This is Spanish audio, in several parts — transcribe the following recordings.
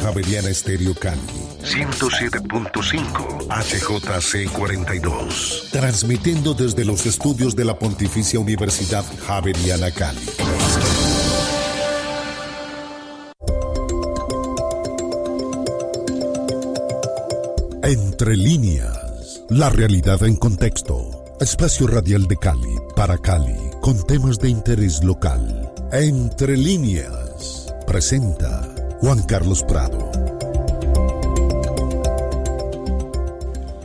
Javeriana Estéreo Cali, 107.5 HJC42, transmitiendo desde los estudios de la Pontificia Universidad Javeriana Cali. Entre líneas, la realidad en contexto. Espacio radial de Cali, para Cali, con temas de interés local. Entre líneas, presenta Juan Carlos Prado.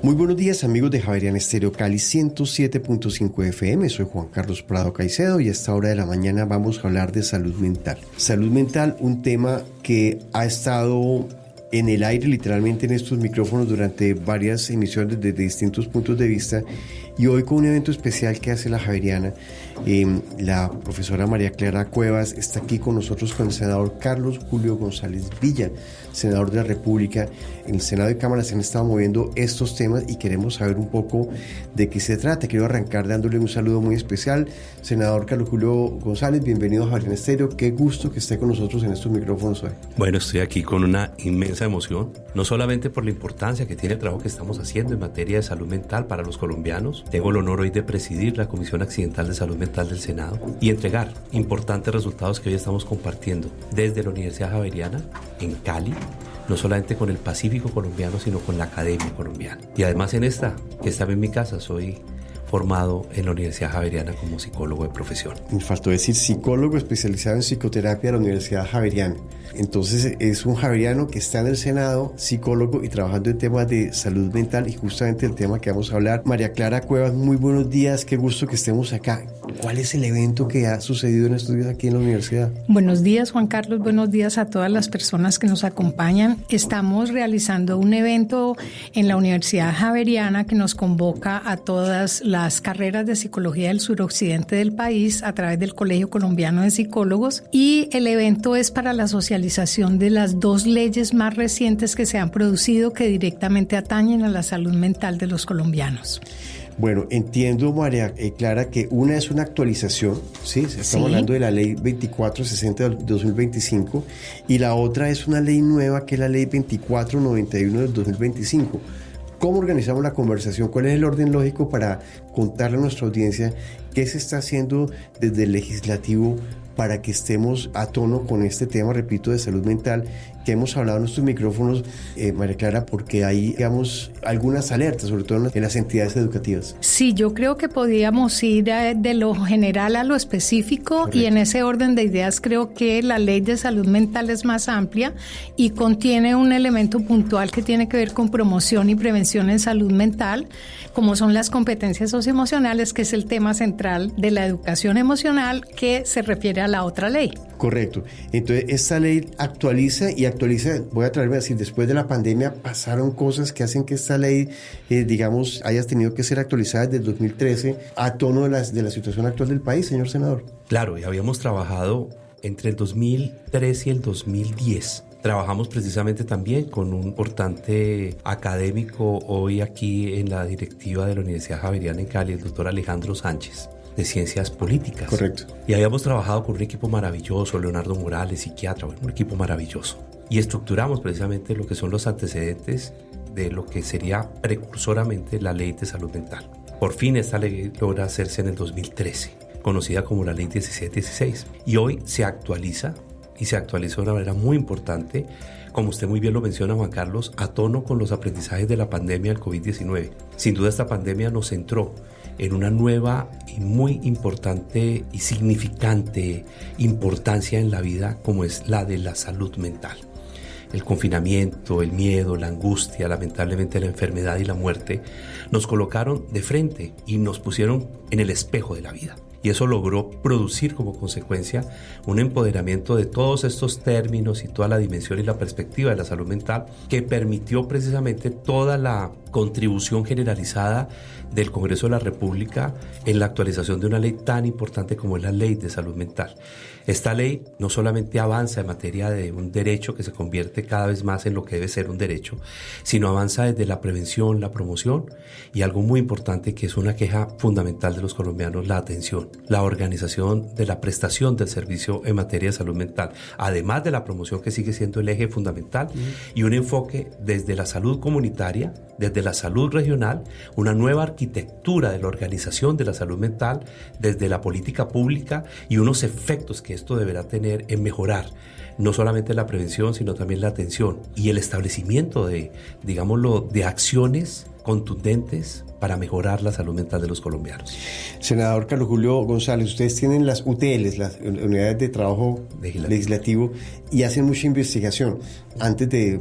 Muy buenos días, amigos de Javeriana Estéreo Cali 107.5 FM. Soy Juan Carlos Prado Caicedo y a esta hora de la mañana vamos a hablar de salud mental. Salud mental, un tema que ha estado en el aire literalmente en estos micrófonos durante varias emisiones desde distintos puntos de vista, y hoy con un evento especial que hace la Javeriana. La profesora María Clara Cuevas está aquí con nosotros, con el senador Carlos Julio González Villa, senador de la República. En el Senado y Cámara se han estado moviendo estos temas y queremos saber un poco de qué se trata. Quiero arrancar dándole un saludo muy especial. Senador Carlos Julio González, bienvenido a Javeriana Estéreo. Qué gusto que esté con nosotros en estos micrófonos hoy. Bueno, estoy aquí con una inmensa emoción, no solamente por la importancia que tiene el trabajo que estamos haciendo en materia de salud mental para los colombianos. Tengo el honor hoy de presidir la Comisión Accidental de Salud Mental del Senado y entregar importantes resultados que hoy estamos compartiendo desde la Universidad Javeriana en Cali, no solamente con el Pacífico colombiano, sino con la academia colombiana. Y además en esta, que está en mi casa, soy formado en la Universidad Javeriana como psicólogo de profesión. Me faltó decir psicólogo especializado en psicoterapia de la Universidad Javeriana. Entonces es un javeriano que está en el Senado, psicólogo y trabajando en temas de salud mental, y justamente el tema que vamos a hablar. María Clara Cuevas, muy buenos días, qué gusto que estemos acá. ¿Cuál es el evento que ha sucedido en estos días aquí en la universidad? Buenos días, Juan Carlos, buenos días a todas las personas que nos acompañan. Estamos realizando un evento en la Universidad Javeriana que nos convoca a todas las carreras de psicología del suroccidente del país a través del Colegio Colombiano de Psicólogos, y el evento es para la socialización de las dos leyes más recientes que se han producido que directamente atañen a la salud mental de los colombianos. Bueno, entiendo, María Clara, que una es una actualización, ¿sí? Estamos hablando de la ley 2460 del 2025, y la otra es una ley nueva que es la ley 2491 del 2025. ¿Cómo organizamos la conversación? ¿Cuál es el orden lógico para contarle a nuestra audiencia qué se está haciendo desde el legislativo para que estemos a tono con este tema, repito, de salud mental, que hemos hablado en nuestros micrófonos, María Clara, porque hay, digamos, algunas alertas, sobre todo en las entidades educativas? Sí, yo creo que podríamos ir de lo general a lo específico. Correcto. Y en ese orden de ideas creo que la ley de salud mental es más amplia y contiene un elemento puntual que tiene que ver con promoción y prevención en salud mental, como son las competencias socioemocionales, que es el tema central de la educación emocional que se refiere a la otra ley. Correcto. Entonces, esta ley actualiza, voy a traerme a decir, después de la pandemia pasaron cosas que hacen que esta ley, digamos, haya tenido que ser actualizada desde el 2013 a tono de la situación actual del país, señor senador. Claro, y habíamos trabajado entre el 2013 y el 2010. Trabajamos precisamente también con un importante académico hoy aquí en la directiva de la Universidad Javeriana en Cali, el doctor Alejandro Sánchez, de Ciencias Políticas. Correcto. Y habíamos trabajado con un equipo maravilloso, Leonardo Morales, psiquiatra, un equipo maravilloso. Y estructuramos precisamente lo que son los antecedentes de lo que sería precursoramente la Ley de Salud Mental. Por fin esta ley logra hacerse en el 2013, conocida como la Ley 1716. Y hoy se actualiza, y se actualiza de una manera muy importante, como usted muy bien lo menciona, Juan Carlos, a tono con los aprendizajes de la pandemia del COVID-19. Sin duda esta pandemia nos centró en una nueva y muy importante y significante importancia en la vida, como es la de la salud mental. El confinamiento, el miedo, la angustia, lamentablemente la enfermedad y la muerte nos colocaron de frente y nos pusieron en el espejo de la vida. Y eso logró producir como consecuencia un empoderamiento de todos estos términos y toda la dimensión y la perspectiva de la salud mental, que permitió precisamente toda la contribución generalizada del Congreso de la República en la actualización de una ley tan importante como es la Ley de Salud Mental. Esta ley no solamente avanza en materia de un derecho que se convierte cada vez más en lo que debe ser un derecho, sino avanza desde la prevención, la promoción y algo muy importante que es una queja fundamental de los colombianos, la atención, la organización de la prestación del servicio en materia de salud mental, además de la promoción que sigue siendo el eje fundamental y un enfoque desde la salud comunitaria, desde la salud regional, una nueva arquitectura de la organización de la salud mental, desde la política pública y unos efectos que esto deberá tener en mejorar no solamente la prevención, sino también la atención y el establecimiento de, digámoslo, de acciones contundentes para mejorar la salud mental de los colombianos. Senador Carlos Julio González, ustedes tienen las UTLs, las Unidades de Trabajo Legislativo, y hacen mucha investigación antes de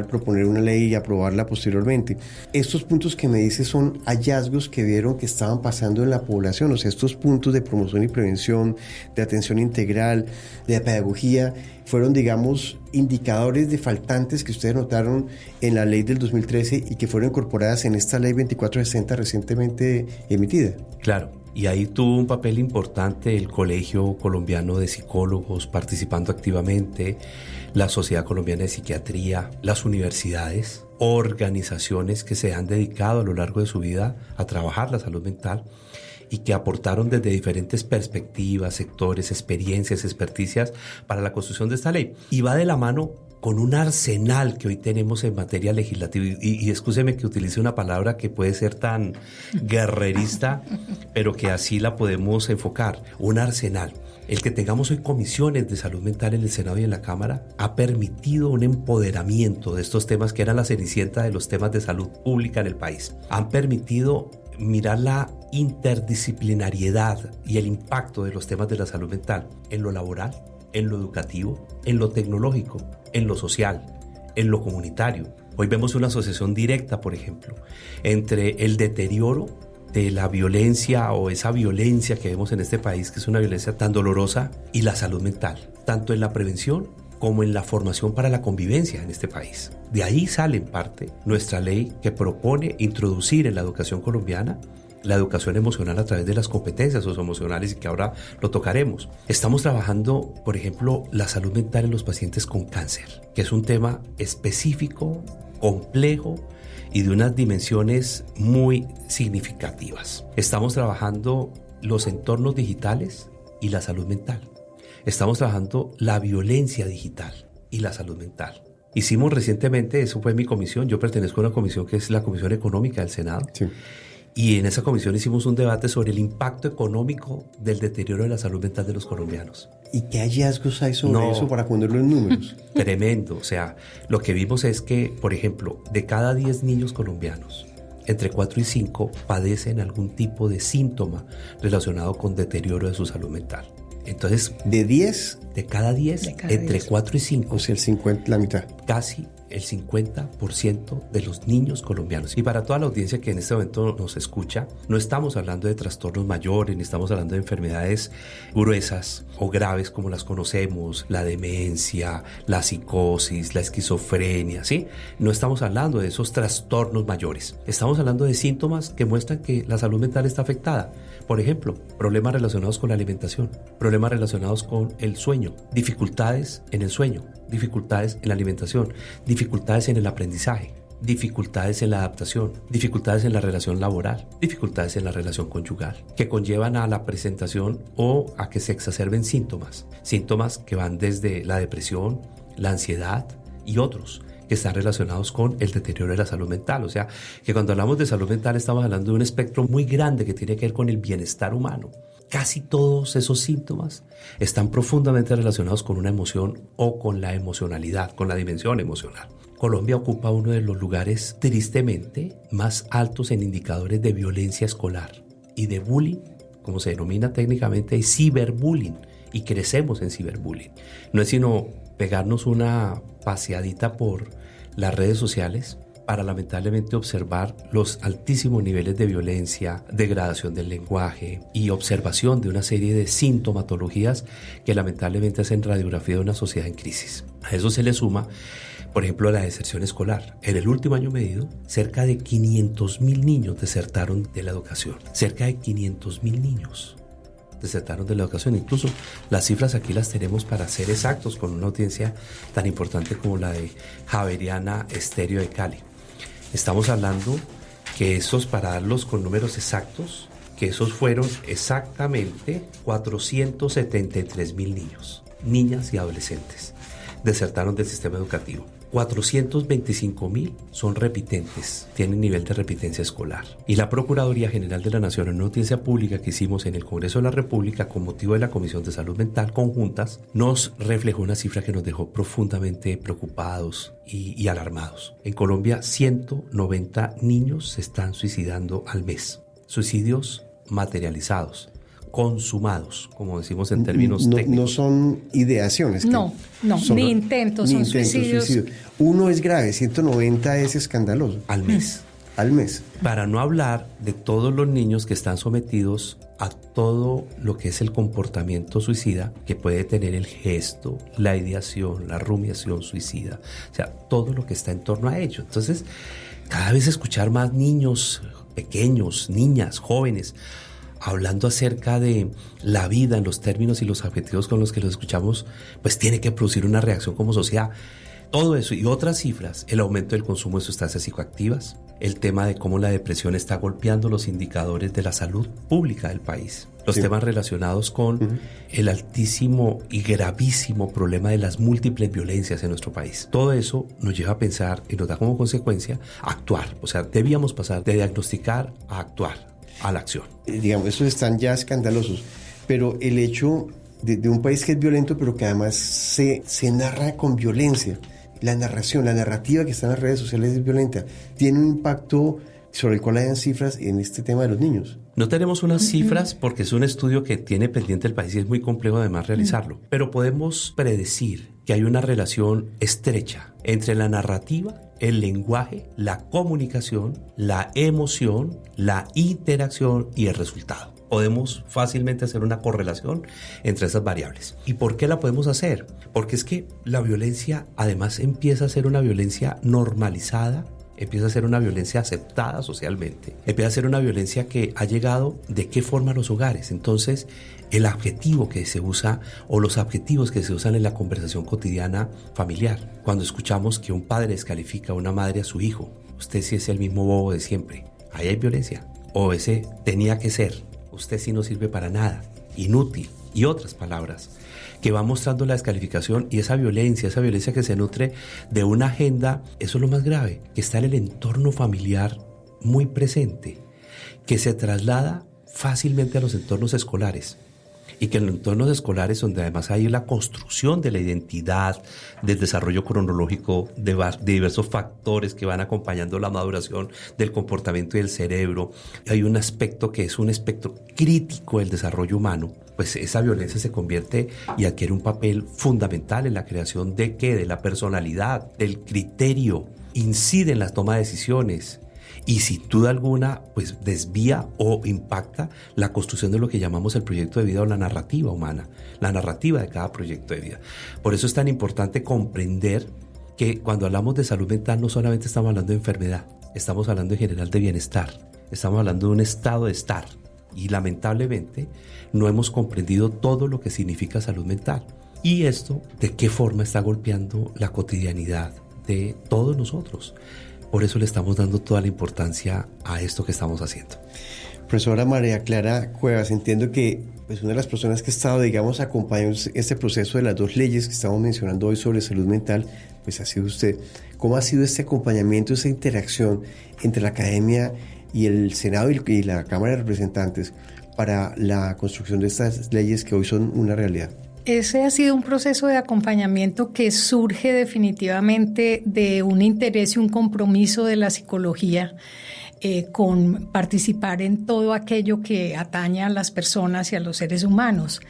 proponer una ley y aprobarla posteriormente. Estos puntos que me dices son hallazgos que vieron que estaban pasando en la población, o sea, estos puntos de promoción y prevención, de atención integral, de pedagogía, fueron, digamos, indicadores de faltantes que ustedes notaron en la ley del 2013 y que fueron incorporadas en esta ley 2460 recientemente emitida. Claro, y ahí tuvo un papel importante el Colegio Colombiano de Psicólogos participando activamente, la Sociedad Colombiana de Psiquiatría, las universidades, organizaciones que se han dedicado a lo largo de su vida a trabajar la salud mental y que aportaron desde diferentes perspectivas, sectores, experiencias, experticias para la construcción de esta ley. Y va de la mano con un arsenal que hoy tenemos en materia legislativa. Y excúseme que utilice una palabra que puede ser tan guerrerista, pero que así la podemos enfocar, un arsenal. El que tengamos hoy comisiones de salud mental en el Senado y en la Cámara ha permitido un empoderamiento de estos temas que eran la cenicienta de los temas de salud pública en el país. Han permitido mirar la interdisciplinariedad y el impacto de los temas de la salud mental en lo laboral, en lo educativo, en lo tecnológico, en lo social, en lo comunitario. Hoy vemos una asociación directa, por ejemplo, entre el deterioro de la violencia o esa violencia que vemos en este país, que es una violencia tan dolorosa, y la salud mental, tanto en la prevención como en la formación para la convivencia en este país. De ahí sale en parte nuestra ley que propone introducir en la educación colombiana la educación emocional a través de las competencias socioemocionales y que ahora lo tocaremos. Estamos trabajando, por ejemplo, la salud mental en los pacientes con cáncer, que es un tema específico, complejo y de unas dimensiones muy significativas. Estamos trabajando los entornos digitales y la salud mental. Estamos trabajando la violencia digital y la salud mental. Hicimos recientemente, eso fue mi comisión, yo pertenezco a una comisión que es la Comisión Económica del Senado. Sí. Y en esa comisión hicimos un debate sobre el impacto económico del deterioro de la salud mental de los colombianos. ¿Y qué hallazgos hay sobre eso para ponerlo en números? Tremendo. O sea, lo que vimos es que, por ejemplo, de cada 10 niños colombianos, entre 4 y 5 padecen algún tipo de síntoma relacionado con deterioro de su salud mental. Entonces, ¿de 10? De cada 10, entre 4 y 5. O sea, el 50, la mitad. Casi el 50% de los niños colombianos. Y para toda la audiencia que en este momento nos escucha, no estamos hablando de trastornos mayores, ni estamos hablando de enfermedades gruesas o graves como las conocemos, la demencia, la psicosis, la esquizofrenia, ¿sí? No estamos hablando de esos trastornos mayores. Estamos hablando de síntomas que muestran que la salud mental está afectada. Por ejemplo, problemas relacionados con la alimentación, problemas relacionados con el sueño, dificultades en el sueño, dificultades en la alimentación, dificultades en el aprendizaje, dificultades en la adaptación, dificultades en la relación laboral, dificultades en la relación conyugal, que conllevan a la presentación o a que se exacerben síntomas que van desde la depresión, la ansiedad y otros que están relacionados con el deterioro de la salud mental. O sea, que cuando hablamos de salud mental estamos hablando de un espectro muy grande que tiene que ver con el bienestar humano. Casi todos esos síntomas están profundamente relacionados con una emoción o con la emocionalidad, con la dimensión emocional. Colombia ocupa uno de los lugares tristemente más altos en indicadores de violencia escolar y de bullying, como se denomina técnicamente, ciberbullying, y crecemos en ciberbullying. No es sino pegarnos una paseadita por las redes sociales para lamentablemente observar los altísimos niveles de violencia, degradación del lenguaje y observación de una serie de sintomatologías que lamentablemente hacen radiografía de una sociedad en crisis. A eso se le suma Por ejemplo, la deserción escolar. En el último año medido, cerca de 500.000 niños desertaron de la educación. Cerca de 500.000 niños desertaron de la educación. Incluso las cifras aquí las tenemos para ser exactos con una audiencia tan importante como la de Javeriana Estéreo de Cali. Estamos hablando que esos, para darlos con números exactos, que esos fueron exactamente 473.000 niños, niñas y adolescentes desertaron del sistema educativo. 425.000 son repitentes, tienen nivel de repitencia escolar. Y la Procuraduría General de la Nación, en una audiencia pública que hicimos en el Congreso de la República con motivo de la Comisión de Salud Mental conjuntas, nos reflejó una cifra que nos dejó profundamente preocupados y alarmados. En Colombia, 190 niños se están suicidando al mes. Suicidios materializados, consumados, como decimos en términos técnicos. No son ideaciones. No, ni intentos, son suicidios. Uno es grave, 190 es escandaloso. Al mes. Al mes. Para no hablar de todos los niños que están sometidos a todo lo que es el comportamiento suicida, que puede tener el gesto, la ideación, la rumiación suicida, o sea, todo lo que está en torno a ello. Entonces, cada vez escuchar más niños pequeños, niñas, jóvenes, hablando acerca de la vida en los términos y los objetivos con los que los escuchamos, pues tiene que producir una reacción como sociedad. Todo eso y otras cifras, el aumento del consumo de sustancias psicoactivas, el tema de cómo la depresión está golpeando los indicadores de la salud pública del país, los temas relacionados con el altísimo y gravísimo problema de las múltiples violencias en nuestro país. Todo eso nos lleva a pensar y nos da como consecuencia actuar. O sea, debíamos pasar de diagnosticar a actuar, a la acción. Digamos, esos están ya escandalosos, pero el hecho de un país que es violento, pero que además se narra con violencia, la narrativa que está en las redes sociales es violenta, tiene un impacto sobre el cual hayan cifras en este tema de los niños. No tenemos unas cifras porque es un estudio que tiene pendiente el país y es muy complejo además realizarlo, pero podemos predecir que hay una relación estrecha entre la narrativa, el lenguaje, la comunicación, la emoción, la interacción y el resultado. Podemos fácilmente hacer una correlación entre esas variables. ¿Y por qué la podemos hacer? Porque es que la violencia además empieza a ser una violencia normalizada, empieza a ser una violencia aceptada socialmente, empieza a ser una violencia que ha llegado de qué forma a los hogares. Entonces, el adjetivo que se usa o los adjetivos que se usan en la conversación cotidiana familiar, cuando escuchamos que un padre descalifica a una madre a su hijo, usted sí es el mismo bobo de siempre, ahí hay violencia. O ese tenía que ser, usted sí no sirve para nada, inútil, y otras palabras que va mostrando la descalificación y esa violencia que se nutre de una agenda. Eso es lo más grave, que está en el entorno familiar muy presente, que se traslada fácilmente a los entornos escolares. Y que en los entornos escolares, donde además hay la construcción de la identidad, del desarrollo cronológico de diversos factores que van acompañando la maduración del comportamiento y del cerebro, hay un aspecto que es un aspecto crítico del desarrollo humano, pues esa violencia se convierte y adquiere un papel fundamental en la creación de ¿qué? De la personalidad, del criterio, incide en la toma de decisiones. Y sin duda alguna, pues desvía o impacta la construcción de lo que llamamos el proyecto de vida o la narrativa humana, la narrativa de cada proyecto de vida. Por eso es tan importante comprender que cuando hablamos de salud mental no solamente estamos hablando de enfermedad, estamos hablando en general de bienestar, estamos hablando de un estado de estar. Y lamentablemente no hemos comprendido todo lo que significa salud mental. Y esto, ¿de qué forma está golpeando la cotidianidad de todos nosotros? Por eso le estamos dando toda la importancia a esto que estamos haciendo. Profesora María Clara Cuevas, entiendo que pues, una de las personas que ha estado, digamos, acompañando este proceso de las dos leyes que estamos mencionando hoy sobre salud mental, pues ha sido usted. ¿Cómo ha sido este acompañamiento, esa interacción entre la academia y el Senado y la Cámara de Representantes para la construcción de estas leyes que hoy son una realidad? Ese ha sido un proceso de acompañamiento que surge definitivamente de un interés y un compromiso de la psicología con participar en todo aquello que atañe a las personas y a los seres humanos.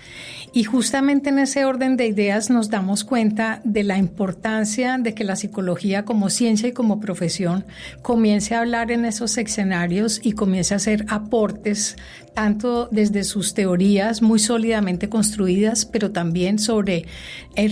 Y justamente en ese orden de ideas nos damos cuenta de la importancia de que la psicología como ciencia y como profesión comience a hablar en esos escenarios y comience a hacer aportes tanto desde sus teorías muy sólidamente construidas, pero también sobre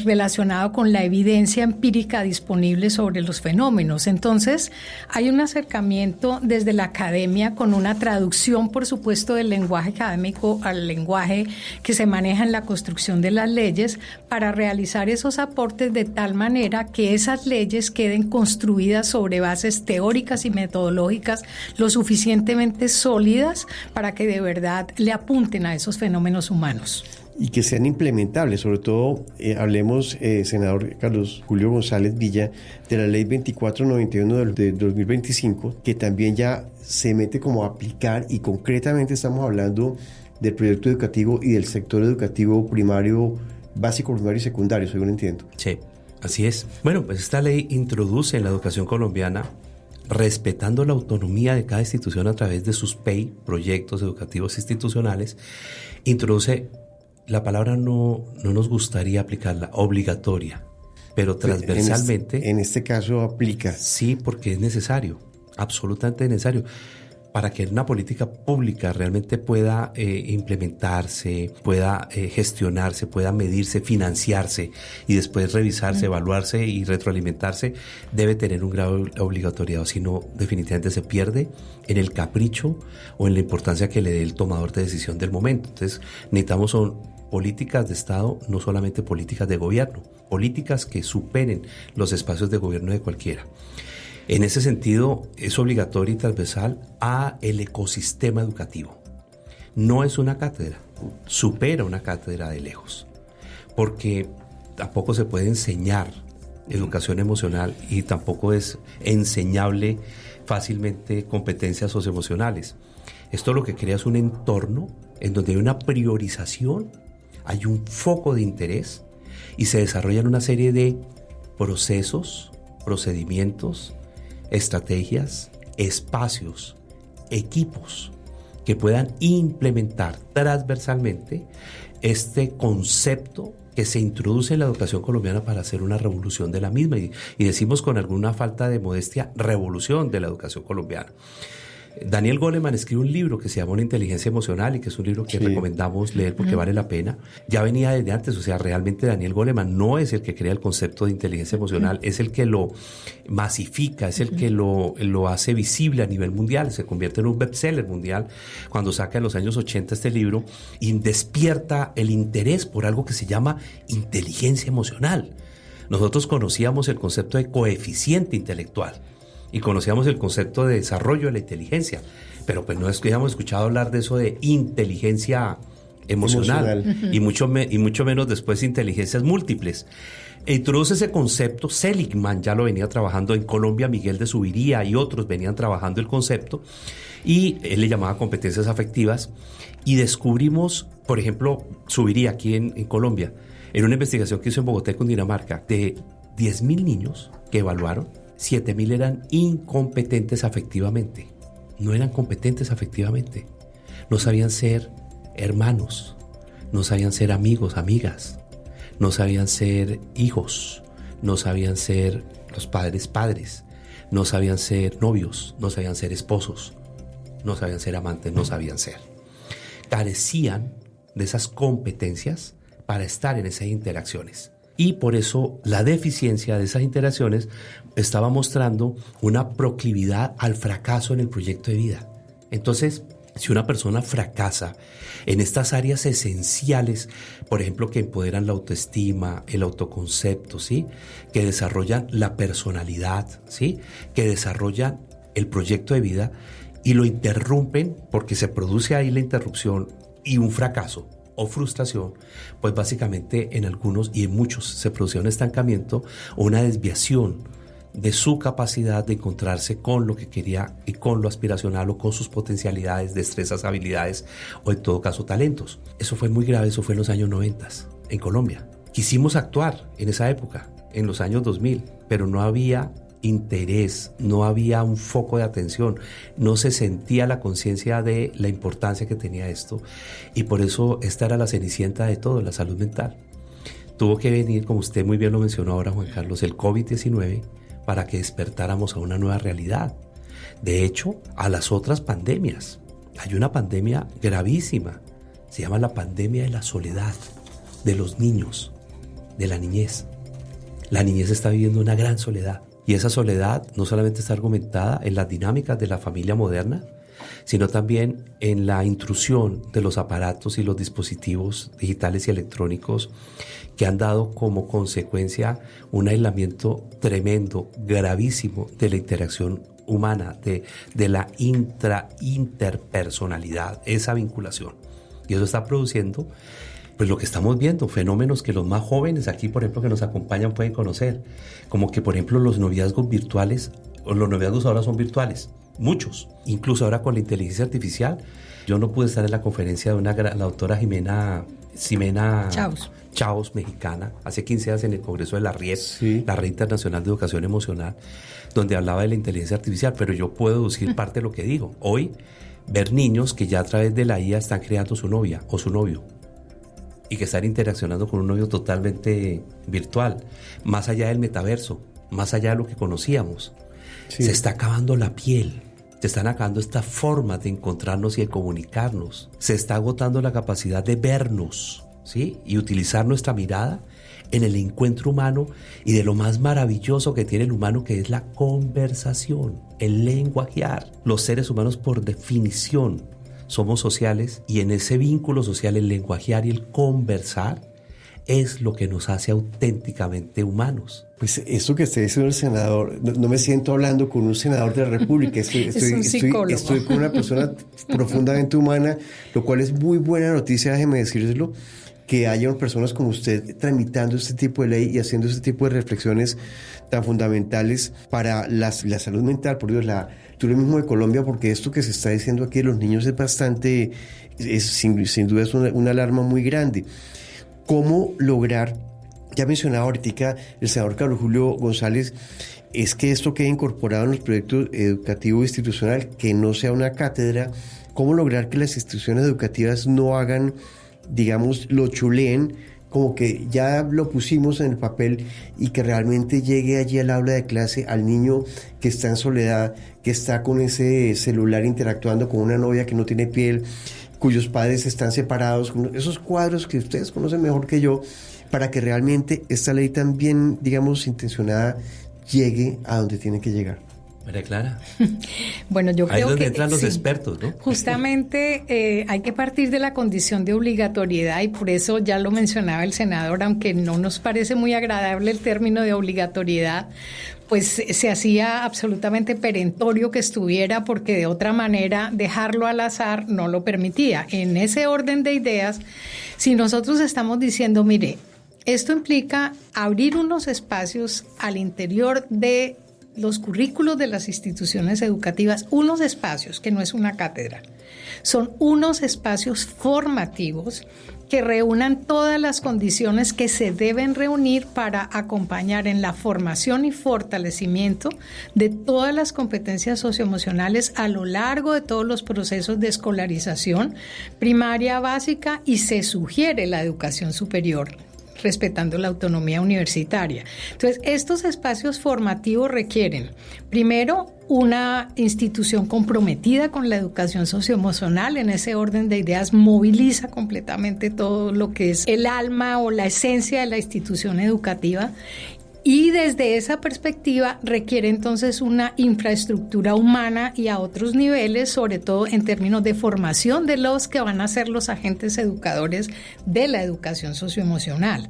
relacionado con la evidencia empírica disponible sobre los fenómenos. Entonces, hay un acercamiento desde la academia con una traducción, por supuesto, del lenguaje académico al lenguaje que se maneja en la construcción de las leyes para realizar esos aportes de tal manera que esas leyes queden construidas sobre bases teóricas y metodológicas lo suficientemente sólidas para que de verdad le apunten a esos fenómenos humanos. Y que sean implementables, sobre todo, hablemos, senador Carlos Julio González Villa, de la ley 2491 de 2025, que también ya se mete como a aplicar, y concretamente estamos hablando del proyecto educativo y del sector educativo primario, básico, primario y secundario, según entiendo. Sí, así es. Bueno, pues esta ley introduce en la educación colombiana, respetando la autonomía de cada institución a través de sus PEI, proyectos educativos institucionales, introduce, la palabra no nos gustaría aplicarla, obligatoria, pero transversalmente. En este caso aplica. Sí, porque es necesario, absolutamente necesario, para que una política pública realmente pueda implementarse, pueda gestionarse, pueda medirse, financiarse y después revisarse, evaluarse y retroalimentarse, debe tener un grado de obligatoriedad, si no definitivamente se pierde en el capricho o en la importancia que le dé el tomador de decisión del momento. Entonces necesitamos son políticas de Estado, no solamente políticas de gobierno, políticas que superen los espacios de gobierno de cualquiera. En ese sentido, es obligatorio y transversal a el ecosistema educativo. No es una cátedra, supera una cátedra de lejos, porque tampoco se puede enseñar educación emocional y tampoco es enseñable fácilmente competencias socioemocionales. Esto lo que crea es un entorno en donde hay una priorización, hay un foco de interés y se desarrollan una serie de procesos, procedimientos, estrategias, espacios, equipos que puedan implementar transversalmente este concepto que se introduce en la educación colombiana para hacer una revolución de la misma. Y decimos con alguna falta de modestia, revolución de la educación colombiana. Daniel Goleman escribe un libro que se llama Una inteligencia emocional y que es un libro que recomendamos leer porque vale la pena. Ya venía desde antes, o sea, realmente Daniel Goleman no es el que crea el concepto de inteligencia emocional, es el que lo masifica, es el que lo hace visible a nivel mundial, se convierte en un bestseller mundial cuando saca en los años 80 este libro y despierta el interés por algo que se llama inteligencia emocional. Nosotros conocíamos el concepto de coeficiente intelectual y conocíamos el concepto de desarrollo de la inteligencia, pero pues no habíamos escuchado hablar de eso de inteligencia emocional. Y mucho menos después inteligencias múltiples. E introduce ese concepto, Seligman ya lo venía trabajando en Colombia, Miguel de Zuviría y otros venían trabajando el concepto, y él le llamaba competencias afectivas, y descubrimos, por ejemplo, Zuviría aquí en Colombia, en una investigación que hizo en Bogotá y Cundinamarca, de 10.000 niños que evaluaron, 7.000 eran incompetentes afectivamente. No eran competentes afectivamente. No sabían ser hermanos, no sabían ser amigos, amigas, no sabían ser hijos, no sabían ser los padres, no sabían ser novios, no sabían ser esposos, no sabían ser amantes, no sabían ser. Carecían de esas competencias para estar en esas interacciones. Y por eso la deficiencia de esas interacciones estaba mostrando una proclividad al fracaso en el proyecto de vida. Entonces, si una persona fracasa en estas áreas esenciales, por ejemplo, que empoderan la autoestima, el autoconcepto, ¿sí?, que desarrollan la personalidad, ¿sí?, que desarrollan el proyecto de vida y lo interrumpen porque se produce ahí la interrupción y un fracaso o frustración, pues básicamente en algunos y en muchos se producía un estancamiento o una desviación de su capacidad de encontrarse con lo que quería y con lo aspiracional o con sus potencialidades, destrezas, habilidades o en todo caso talentos. Eso fue muy grave, eso fue en los años 90 en Colombia. Quisimos actuar en esa época, en los años 2000, pero no había interés, no había un foco de atención, no se sentía la conciencia de la importancia que tenía esto, y por eso esta era la cenicienta de todo, la salud mental. Tuvo que venir, como usted muy bien lo mencionó ahora, Juan Carlos, el COVID-19 para que despertáramos a una nueva realidad. De hecho, a las otras pandemias. Hay una pandemia gravísima, se llama la pandemia de la soledad, de los niños, de la niñez. La niñez está viviendo una gran soledad, y esa soledad no solamente está argumentada en las dinámicas de la familia moderna, sino también en la intrusión de los aparatos y los dispositivos digitales y electrónicos que han dado como consecuencia un aislamiento tremendo, gravísimo de la interacción humana, de la interpersonalidad, esa vinculación. Y eso está produciendo, pues lo que estamos viendo, fenómenos que los más jóvenes aquí, por ejemplo, que nos acompañan pueden conocer, como que, por ejemplo, los noviazgos virtuales, o los noviazgos ahora son virtuales, muchos, incluso ahora con la inteligencia artificial. Yo no pude estar en la conferencia de la doctora Ximena Chaos, mexicana, hace 15 días en el Congreso de la RIEP, sí, la Red Internacional de Educación Emocional, donde hablaba de la inteligencia artificial, pero yo puedo deducir parte de lo que digo. Hoy, ver niños que ya a través de la IA están creando su novia o su novio, y que están interaccionando con un novio totalmente virtual, más allá del metaverso, más allá de lo que conocíamos. Sí. Se está acabando la piel, se están acabando estas formas de encontrarnos y de comunicarnos, se está agotando la capacidad de vernos, ¿sí? Y utilizar nuestra mirada en el encuentro humano y de lo más maravilloso que tiene el humano, que es la conversación, el lenguajear. Los seres humanos, por definición, somos sociales, y en ese vínculo social el lenguajear y el conversar es lo que nos hace auténticamente humanos. Pues esto que está diciendo el senador, no me siento hablando con un senador de la República, estoy con una persona profundamente humana, lo cual es muy buena noticia, déjeme decírselo, que haya personas como usted tramitando este tipo de ley y haciendo este tipo de reflexiones tan fundamentales para la salud mental, por Dios, tú mismo de Colombia, porque esto que se está diciendo aquí de los niños es bastante, sin duda es una alarma muy grande. ¿Cómo lograr? Ya mencionaba ahorita el senador Carlos Julio González, es que esto quede incorporado en los proyectos educativos institucional, que no sea una cátedra. ¿Cómo lograr que las instituciones educativas no hagan, digamos, lo chuleen, como que ya lo pusimos en el papel, y que realmente llegue allí al aula de clase al niño que está en soledad, que está con ese celular interactuando con una novia que no tiene piel, cuyos padres están separados, con esos cuadros que ustedes conocen mejor que yo, para que realmente esta ley tan bien, digamos, intencionada, llegue a donde tiene que llegar? María Clara. Bueno, yo creo que... Ahí es donde entran los expertos, ¿no? Justamente hay que partir de la condición de obligatoriedad, y por eso ya lo mencionaba el senador, aunque no nos parece muy agradable el término de obligatoriedad, pues se hacía absolutamente perentorio que estuviera, porque de otra manera dejarlo al azar no lo permitía. En ese orden de ideas, si nosotros estamos diciendo, mire, esto implica abrir unos espacios al interior de los currículos de las instituciones educativas, unos espacios que no es una cátedra, son unos espacios formativos que reúnan todas las condiciones que se deben reunir para acompañar en la formación y fortalecimiento de todas las competencias socioemocionales a lo largo de todos los procesos de escolarización primaria, básica, y se sugiere la educación superior, respetando la autonomía universitaria. Entonces, estos espacios formativos requieren, primero, una institución comprometida con la educación socioemocional. En ese orden de ideas moviliza completamente todo lo que es el alma o la esencia de la institución educativa. Y desde esa perspectiva requiere entonces una infraestructura humana y a otros niveles, sobre todo en términos de formación de los que van a ser los agentes educadores de la educación socioemocional.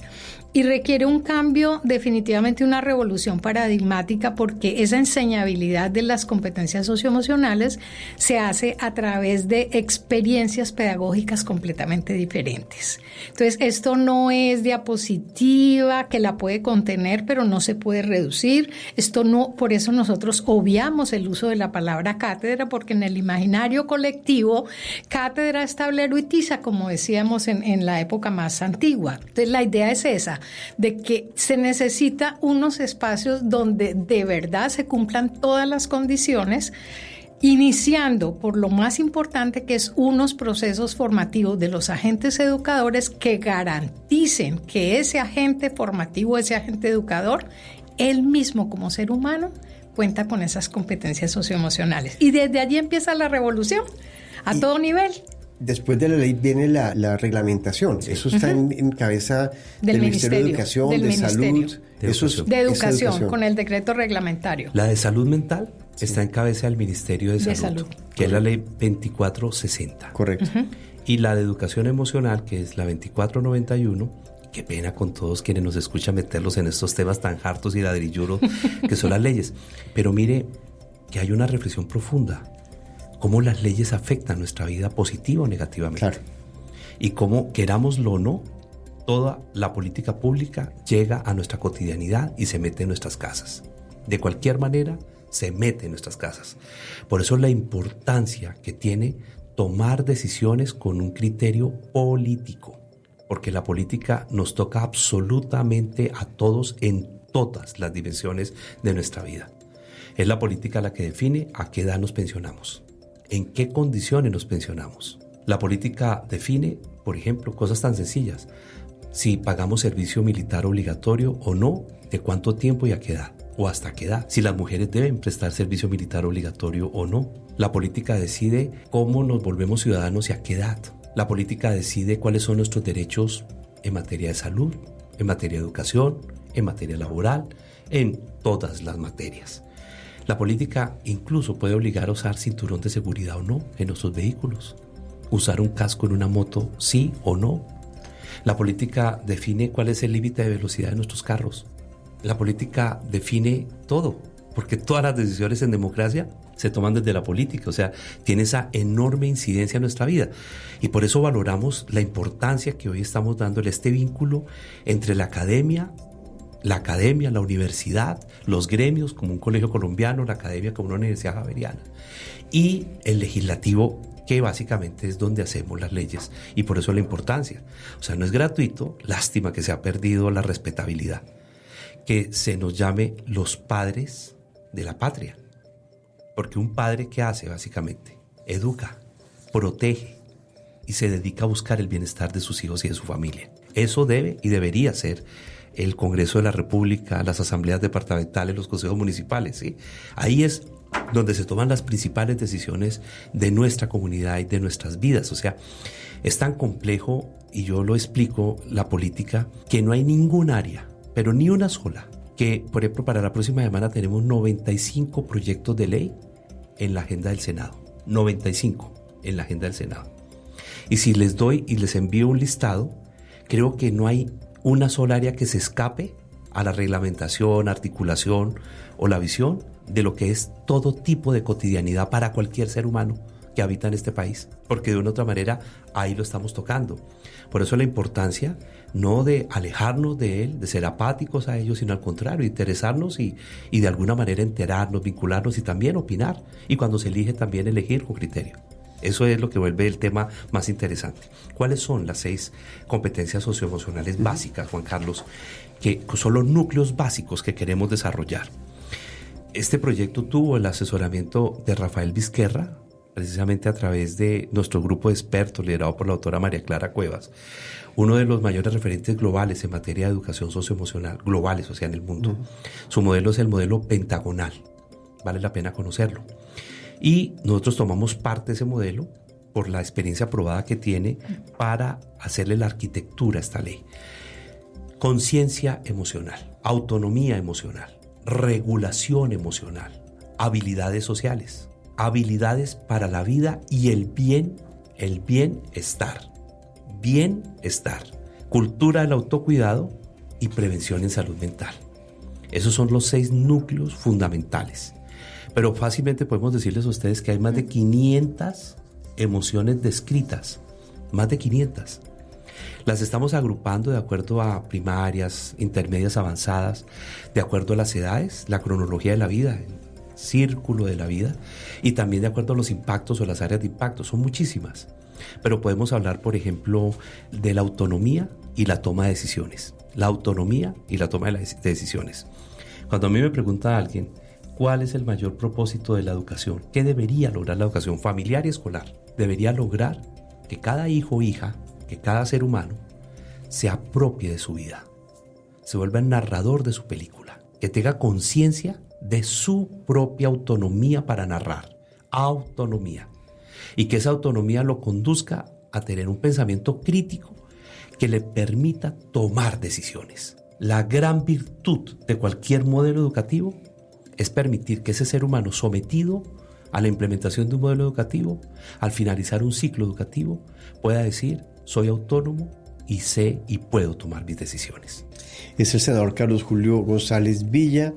Y requiere un cambio, definitivamente una revolución paradigmática, porque esa enseñabilidad de las competencias socioemocionales se hace a través de experiencias pedagógicas completamente diferentes. Entonces, esto no es diapositiva que la puede contener, pero no se puede reducir. Esto no, por eso nosotros obviamos el uso de la palabra cátedra, porque en el imaginario colectivo, cátedra es tablero y tiza, como decíamos en la época más antigua. Entonces, la idea es esa. de que se necesita unos espacios donde de verdad se cumplan todas las condiciones, iniciando por lo más importante, que es unos procesos formativos de los agentes educadores que garanticen que ese agente formativo, ese agente educador, él mismo como ser humano, cuenta con esas competencias socioemocionales. Y desde allí empieza la revolución, a todo nivel. Después de la ley viene la reglamentación. Sí. Eso está en cabeza del Ministerio de Educación, de Salud. De Educación, con el decreto reglamentario. La de salud mental está en cabeza del Ministerio de Salud, que es la ley 2460. Correcto. Y la de educación emocional, que es la 2491, qué pena con todos quienes nos escuchan meterlos en estos temas tan hartos y ladrilluros que son las leyes. Pero mire que hay una reflexión profunda. Cómo las leyes afectan nuestra vida positiva o negativamente. Claro. Y cómo, querámoslo o no, toda la política pública llega a nuestra cotidianidad y se mete en nuestras casas. De cualquier manera, se mete en nuestras casas. Por eso la importancia que tiene tomar decisiones con un criterio político. Porque la política nos toca absolutamente a todos en todas las dimensiones de nuestra vida. Es la política la que define a qué edad nos pensionamos. ¿En qué condiciones nos pensionamos? La política define, por ejemplo, cosas tan sencillas. Si pagamos servicio militar obligatorio o no, de cuánto tiempo y a qué edad, o hasta qué edad. Si las mujeres deben prestar servicio militar obligatorio o no. La política decide cómo nos volvemos ciudadanos y a qué edad. La política decide cuáles son nuestros derechos en materia de salud, en materia de educación, en materia laboral, en todas las materias. La política incluso puede obligar a usar cinturón de seguridad o no en nuestros vehículos, usar un casco en una moto sí o no. La política define cuál es el límite de velocidad de nuestros carros. La política define todo, porque todas las decisiones en democracia se toman desde la política, o sea, tiene esa enorme incidencia en nuestra vida. Y por eso valoramos la importancia que hoy estamos dándole a este vínculo entre la academia, la universidad, los gremios como un colegio colombiano, la academia como una universidad javeriana y el legislativo, que básicamente es donde hacemos las leyes, y por eso la importancia. O sea, no es gratuito, lástima que se ha perdido la respetabilidad, que se nos llame los padres de la patria, porque un padre, ¿qué hace básicamente? Educa, protege y se dedica a buscar el bienestar de sus hijos y de su familia. Eso debe y debería ser el Congreso de la República, las asambleas departamentales, los consejos municipales, ¿sí? Ahí es donde se toman las principales decisiones de nuestra comunidad y de nuestras vidas. O sea, es tan complejo, y yo lo explico, la política, que no hay ningún área, pero ni una sola, que, por ejemplo, para la próxima semana tenemos 95 proyectos de ley en la agenda del Senado. 95 en la agenda del Senado. Y si les doy y les envío un listado, creo que no hay una sola área que se escape a la reglamentación, articulación o la visión de lo que es todo tipo de cotidianidad para cualquier ser humano que habita en este país, porque de una u otra manera ahí lo estamos tocando. Por eso la importancia no de alejarnos de él, de ser apáticos a ellos, sino al contrario, interesarnos y de alguna manera enterarnos, vincularnos y también opinar, y cuando se elige también elegir con criterio. Eso es lo que vuelve el tema más interesante. ¿Cuáles son las 6 competencias socioemocionales básicas, Juan Carlos, que son los núcleos básicos que queremos desarrollar? Este proyecto tuvo el asesoramiento de Rafael Vizquerra, precisamente a través de nuestro grupo de expertos liderado por la doctora María Clara Cuevas, uno de los mayores referentes globales en materia de educación socioemocional, globales, o sea, en el mundo. Su modelo es el modelo pentagonal, vale la pena conocerlo. Y nosotros tomamos parte de ese modelo por la experiencia probada que tiene para hacerle la arquitectura a esta ley. Conciencia emocional, autonomía emocional, regulación emocional, habilidades sociales, habilidades para la vida y el bienestar, cultura del autocuidado y prevención en salud mental. Esos son los 6 núcleos fundamentales. Pero fácilmente podemos decirles a ustedes que hay más de 500 emociones descritas, más de 500. Las estamos agrupando de acuerdo a primarias, intermedias, avanzadas, de acuerdo a las edades, la cronología de la vida, el círculo de la vida, y también de acuerdo a los impactos o las áreas de impacto. Son muchísimas. Pero podemos hablar, por ejemplo, de la autonomía y la toma de decisiones. la autonomía y la toma de decisiones. Cuando a mí me pregunta alguien, ¿cuál es el mayor propósito de la educación? ¿Qué debería lograr la educación familiar y escolar? Debería lograr que cada hijo o hija, que cada ser humano, se apropie de su vida, se vuelva el narrador de su película, que tenga conciencia de su propia autonomía para narrar, autonomía, y que esa autonomía lo conduzca a tener un pensamiento crítico que le permita tomar decisiones. La gran virtud de cualquier modelo educativo es permitir que ese ser humano sometido a la implementación de un modelo educativo, al finalizar un ciclo educativo, pueda decir, soy autónomo y sé y puedo tomar mis decisiones. Es el senador Carlos Julio González Villa,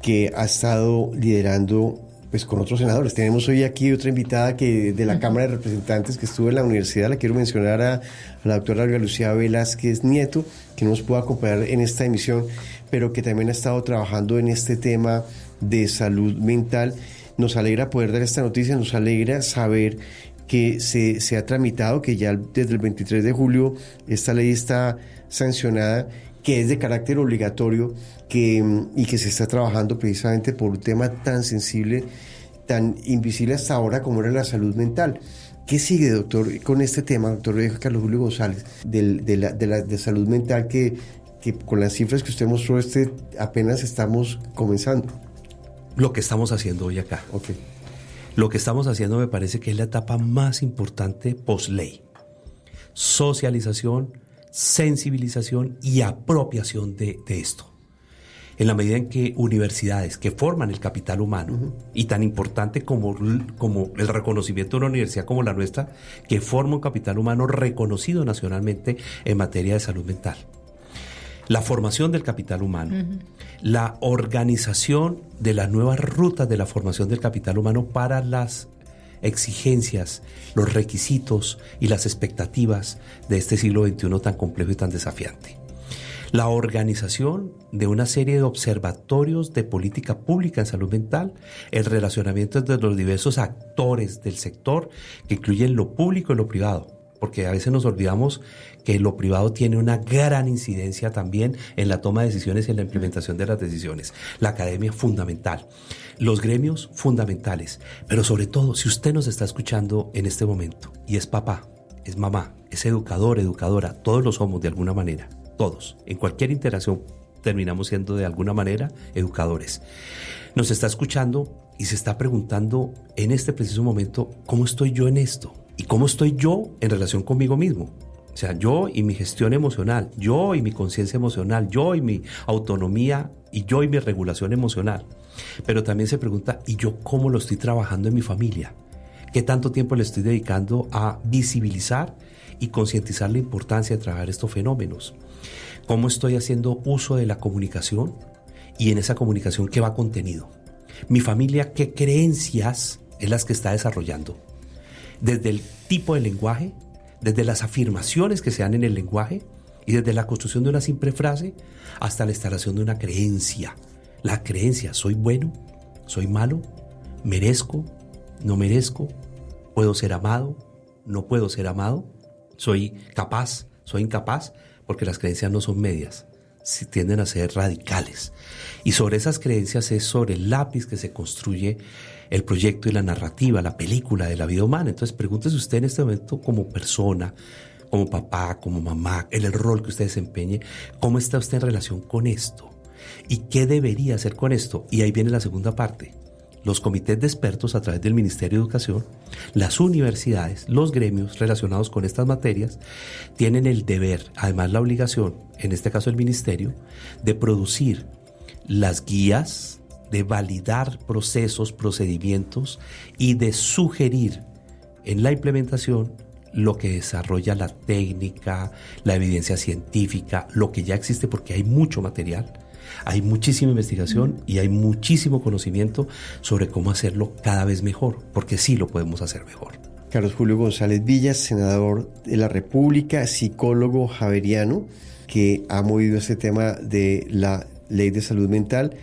que ha estado liderando pues con otros senadores. Tenemos hoy aquí otra invitada que de la Cámara de Representantes que estuvo en la universidad. La quiero mencionar a la doctora Olga Lucía Velázquez Nieto, que nos pudo acompañar en esta emisión, pero que también ha estado trabajando en este tema de salud mental. Nos alegra poder dar esta noticia, nos alegra saber que se ha tramitado, que ya desde el 23 de julio esta ley está sancionada, que es de carácter obligatorio y que se está trabajando precisamente por un tema tan sensible, tan invisible hasta ahora como era la salud mental. ¿Qué sigue, doctor, con este tema, doctor Carlos Julio González, de salud mental que con las cifras que usted mostró apenas estamos comenzando? Lo que estamos haciendo hoy acá. Okay. Lo que estamos haciendo me parece que es la etapa más importante post-ley. Socialización, sensibilización y apropiación de esto. En la medida en que universidades que forman el capital humano, y tan importante como el reconocimiento de una universidad como la nuestra, que forma un capital humano reconocido nacionalmente en materia de salud mental. La formación del capital humano, la organización de las nuevas rutas de la formación del capital humano para las exigencias, los requisitos y las expectativas de este siglo XXI tan complejo y tan desafiante. La organización de una serie de observatorios de política pública en salud mental, el relacionamiento entre los diversos actores del sector que incluyen lo público y lo privado, porque a veces nos olvidamos que lo privado tiene una gran incidencia también en la toma de decisiones y en la implementación de las decisiones. La academia fundamental, los gremios fundamentales, pero sobre todo si usted nos está escuchando en este momento y es papá, es mamá, es educador, educadora, todos lo somos de alguna manera. Todos, en cualquier interacción terminamos siendo de alguna manera educadores. Nos está escuchando y se está preguntando en este preciso momento, ¿cómo estoy yo en esto? ¿Y cómo estoy yo en relación conmigo mismo? O sea, yo y mi gestión emocional, yo y mi conciencia emocional, yo y mi autonomía y yo y mi regulación emocional. Pero también se pregunta, ¿y yo cómo lo estoy trabajando en mi familia? ¿Qué tanto tiempo le estoy dedicando a visibilizar y concientizar la importancia de trabajar estos fenómenos? ¿Cómo estoy haciendo uso de la comunicación? Y en esa comunicación, ¿qué va contenido? Mi familia, ¿qué creencias es las que está desarrollando? Desde el tipo de lenguaje, desde las afirmaciones que se dan en el lenguaje y desde la construcción de una simple frase hasta la instalación de una creencia. La creencia, ¿soy bueno? ¿Soy malo? ¿Merezco? ¿No merezco? ¿Puedo ser amado? ¿No puedo ser amado? ¿Soy capaz? ¿Soy incapaz? Porque las creencias no son medias, tienden a ser radicales. Y sobre esas creencias es sobre el lápiz que se construye el proyecto y la narrativa, la película de la vida humana. Entonces pregúntese usted en este momento como persona, como papá, como mamá, en el rol que usted desempeñe, ¿cómo está usted en relación con esto? ¿Y qué debería hacer con esto? Y ahí viene la segunda parte. Los comités de expertos a través del Ministerio de Educación, las universidades, los gremios relacionados con estas materias, tienen el deber, además la obligación, en este caso el Ministerio, de producir las guías, de validar procesos, procedimientos y de sugerir en la implementación lo que desarrolla la técnica, la evidencia científica, lo que ya existe, porque hay mucho material. Hay muchísima investigación y hay muchísimo conocimiento sobre cómo hacerlo cada vez mejor, porque sí lo podemos hacer mejor. Carlos Julio González Villa, senador de la República, psicólogo javeriano, que ha movido este tema de la ley de salud mental,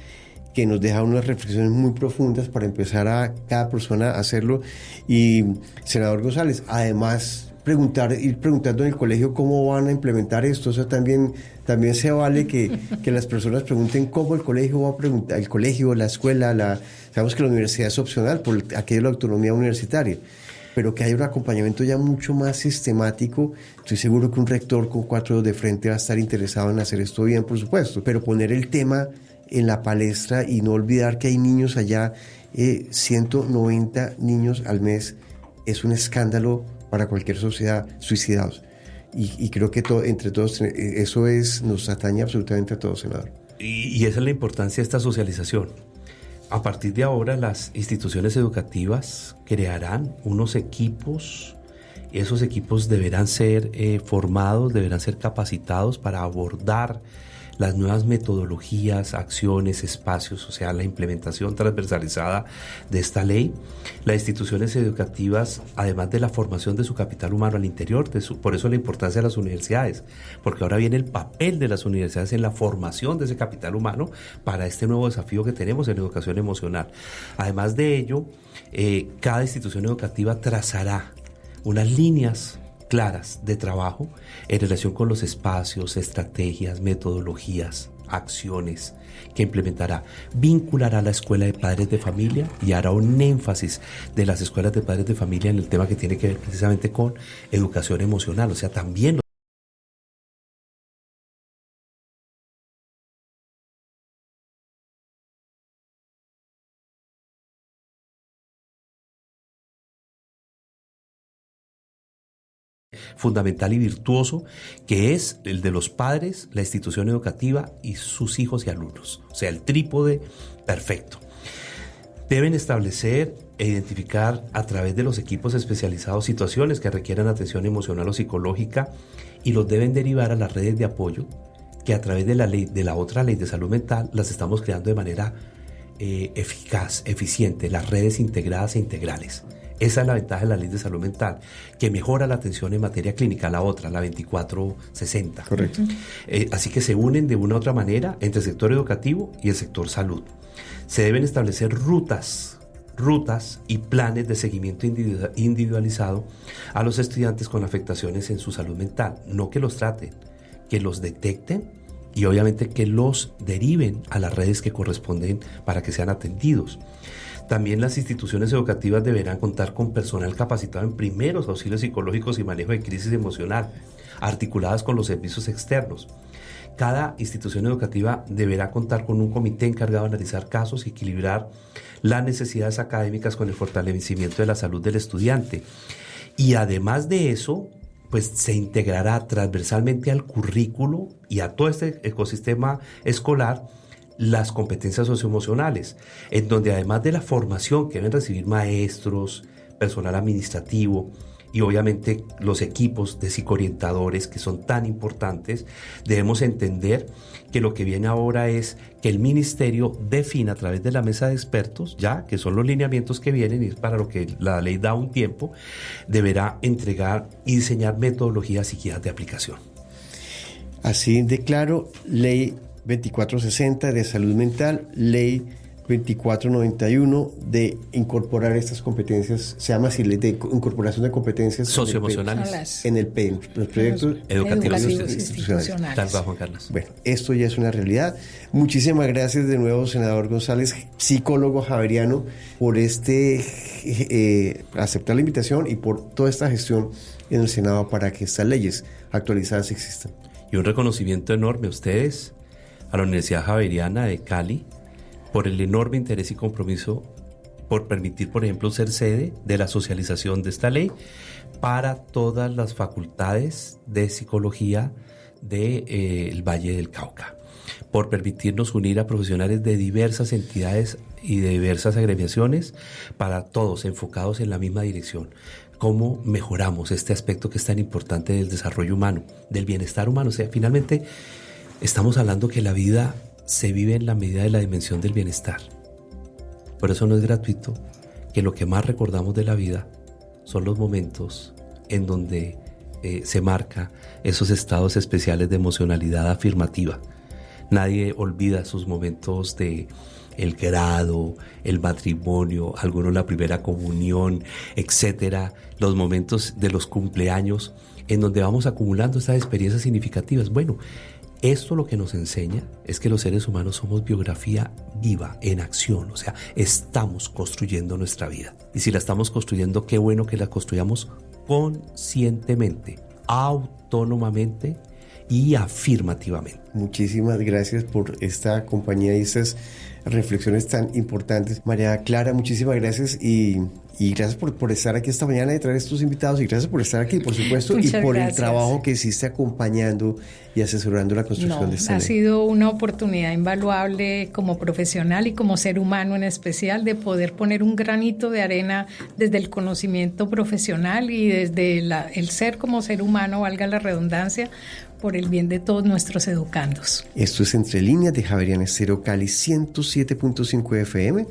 que nos deja unas reflexiones muy profundas para empezar a cada persona a hacerlo. Y senador González, además ir preguntando en el colegio cómo van a implementar esto. O sea, también se vale que las personas pregunten cómo el colegio va a preguntar, el colegio, la escuela, sabemos que la universidad es opcional por aquello de la autonomía universitaria, pero que haya un acompañamiento ya mucho más sistemático. Estoy seguro que un rector con 4 dedos de frente va a estar interesado en hacer esto bien, por supuesto, pero poner el tema en la palestra y no olvidar que hay niños allá, 190 niños al mes, es un escándalo para cualquier sociedad, suicidados. Y creo que entre todos eso nos atañe absolutamente a todos, senador. Y esa es la importancia de esta socialización. A partir de ahora, las instituciones educativas crearán unos equipos. Esos equipos deberán ser formados, deberán ser capacitados para abordar las nuevas metodologías, acciones, espacios, o sea, la implementación transversalizada de esta ley. Las instituciones educativas, además de la formación de su capital humano al interior, por eso la importancia de las universidades, porque ahora viene el papel de las universidades en la formación de ese capital humano para este nuevo desafío que tenemos en educación emocional. Además de ello, cada institución educativa trazará unas líneas claras de trabajo en relación con los espacios, estrategias, metodologías, acciones que implementará. Vinculará a la escuela de padres de familia y hará un énfasis de las escuelas de padres de familia en el tema que tiene que ver precisamente con educación emocional, o sea, también fundamental y virtuoso, que es el de los padres, la institución educativa y sus hijos y alumnos. O sea, el trípode perfecto. Deben establecer e identificar a través de los equipos especializados situaciones que requieran atención emocional o psicológica y los deben derivar a las redes de apoyo que a través de la otra ley de salud mental las estamos creando de manera eficaz, eficiente, las redes integradas e integrales. Esa es la ventaja de la ley de salud mental, que mejora la atención en materia clínica, la otra, la 2460. Correcto. Así que se unen de una u otra manera entre el sector educativo y el sector salud. Se deben establecer rutas y planes de seguimiento individualizado a los estudiantes con afectaciones en su salud mental. No que los traten, que los detecten y obviamente que los deriven a las redes que corresponden para que sean atendidos. También las instituciones educativas deberán contar con personal capacitado en primeros auxilios psicológicos y manejo de crisis emocional, articuladas con los servicios externos. Cada institución educativa deberá contar con un comité encargado de analizar casos y equilibrar las necesidades académicas con el fortalecimiento de la salud del estudiante. Y además de eso, pues se integrará transversalmente al currículo y a todo este ecosistema escolar las competencias socioemocionales, en donde además de la formación que deben recibir maestros, personal administrativo y obviamente los equipos de psicoorientadores que son tan importantes, debemos entender que lo que viene ahora es que el ministerio defina a través de la mesa de expertos, ya que son los lineamientos que vienen y es para lo que la ley da un tiempo, deberá entregar y diseñar metodologías y guías de aplicación. Así de claro, ley 2460 de salud mental, ley 2491 de incorporar estas competencias, se llama así, ley de incorporación de competencias socioemocionales en el PEN, los proyectos educativos institucionales. Tal cual, Juan Carlos. Bueno, esto ya es una realidad. Muchísimas gracias de nuevo, senador González, psicólogo javeriano, por aceptar la invitación y por toda esta gestión en el Senado para que estas leyes actualizadas existan. Y un reconocimiento enorme a ustedes, a la Universidad Javeriana de Cali, por el enorme interés y compromiso por permitir, por ejemplo, ser sede de la socialización de esta ley para todas las facultades de psicología del Valle del Cauca, por permitirnos unir a profesionales de diversas entidades y de diversas agremiaciones, para todos enfocados en la misma dirección. Cómo mejoramos este aspecto que es tan importante del desarrollo humano, del bienestar humano. O sea, finalmente estamos hablando que la vida se vive en la medida de la dimensión del bienestar. Por eso no es gratuito que lo que más recordamos de la vida son los momentos en donde se marca esos estados especiales de emocionalidad afirmativa. Nadie olvida sus momentos de el grado, el matrimonio, algunos la primera comunión, etcétera, los momentos de los cumpleaños, en donde vamos acumulando estas experiencias significativas. Bueno, esto lo que nos enseña es que los seres humanos somos biografía viva, en acción, o sea, estamos construyendo nuestra vida. Y si la estamos construyendo, qué bueno que la construyamos conscientemente, autónomamente y afirmativamente. Muchísimas gracias por esta compañía y estas reflexiones tan importantes. María Clara, muchísimas gracias y gracias por estar aquí esta mañana y traer estos invitados y gracias por estar aquí, por supuesto, y por el trabajo que hiciste acompañando y asesorando la construcción de esta ley. Ha sido una oportunidad invaluable como profesional y como ser humano en especial de poder poner un granito de arena desde el conocimiento profesional y desde el ser como ser humano, valga la redundancia, por el bien de todos nuestros educandos. Esto es Entre Líneas de Javeriana Estéreo Cali 107.5 FM.